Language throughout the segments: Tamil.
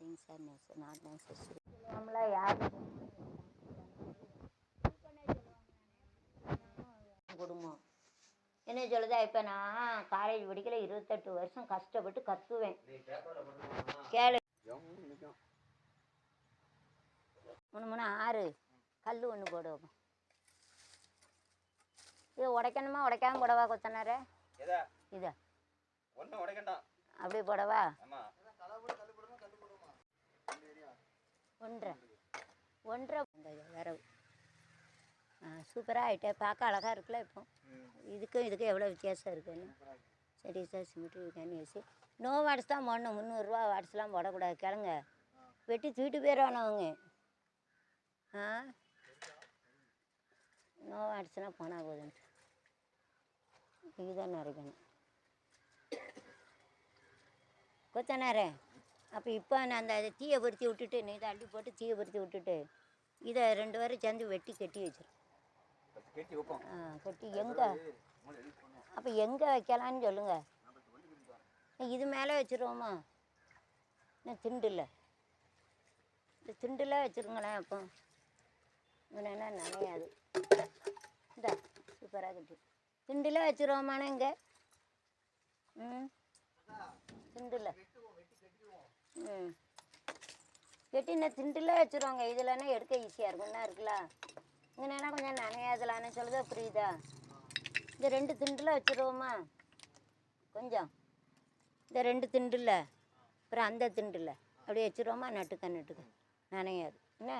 Things are not necessary. நம்மளா யார் குடும்பம் என்ன சொல்லுதா? இப்போ நான் காலேஜ் படிக்கல, 28 வருஷம் கஷ்டப்பட்டு கற்றுவேன். கேளு. 3 3 6 கல் ஒன்று போடுவோம். இது உடைக்கணுமா உடைக்காம போடவா கொத்தனார? இதா அப்படியே போடவா? 1.5 1.5 வரவு. சூப்பராக ஆகிட்டே, பார்க்க அழகாக இருக்குல்ல. இப்போ இதுக்கும் எவ்வளோ வித்தியாசம் இருக்குன்னு. சரி sir, symmetry canvas know what's தான் போடணும். 300 ரூபா வாட்ஸ்லாம் போடக்கூடாது. கிளங்க வெட்டி தூக்கிட்டு போயிடுவானு அவங்க. நோ வாட்ஸ்னால் போனால் போதுன்ட்டு இதுதான் நிறைக்கணும் கொத்தனாரே. அப்போ இப்போ நான் அந்த தீயை பொருத்தி விட்டுட்டு, நீ இதை அள்ளி போட்டு தீயை பொருத்தி விட்டுட்டு இதை 2 பேரும் சேர்ந்து வெட்டி கட்டி வச்சிடும். கொட்டி எங்கே அப்போ எங்கே வைக்கலான்னு சொல்லுங்கள். இது மேலே வச்சுருவோமா? இன்னும் திண்டில் இந்த திண்டில் வச்சுருங்களேன். அப்போ இவனா நனையாது. இந்த சூப்பராக கட்டி திண்டில் வச்சுருவோமாண்ணே. இங்கே திண்டில் கட்டி இன்னும் திண்டில் வச்சுருவாங்க. இதுலன்னா எடுக்க ஈஸியாக இருக்கும். என்ன இருக்குல்ல இங்கேனா கொஞ்சம் நனையாதுலான்னு சொல்லுதா? புரியுதா? இந்த 2 திண்டில் வச்சுருவோமா? கொஞ்சம் இந்த 2 திண்டில் அப்புறம் அந்த திண்டில் அப்படியே வச்சுருவோமா? நட்டுக்க நனையாது. என்ன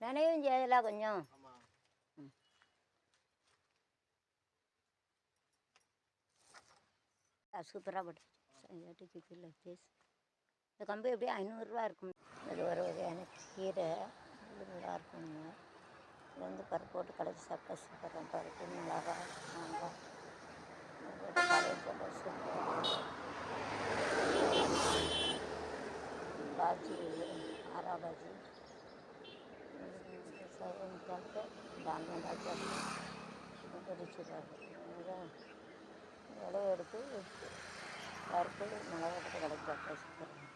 நனையும் செய்யலாம் கொஞ்சம். சூப்பராக போட்டு இந்த கம்பு எப்படியும் 500 ரூபா இருக்கும். இது ஒரு வகையான கீரை, இது நல்லா இருக்குங்க. இது வந்து பருப்பு போட்டு கடைச்சி சாப்பிட்டா சூப்பராக பருப்பு மிளகா மாங்காய் கடைச்சல சூப்பராக. பாஜி ஆரா பாஜி சாப்பிட்டு தானியம் பொரிச்சுடுறாரு. இலையை எடுத்து பருப்பு மிளகா போட்டு கடைச்சி சாப்பிட்டா சூப்பராக.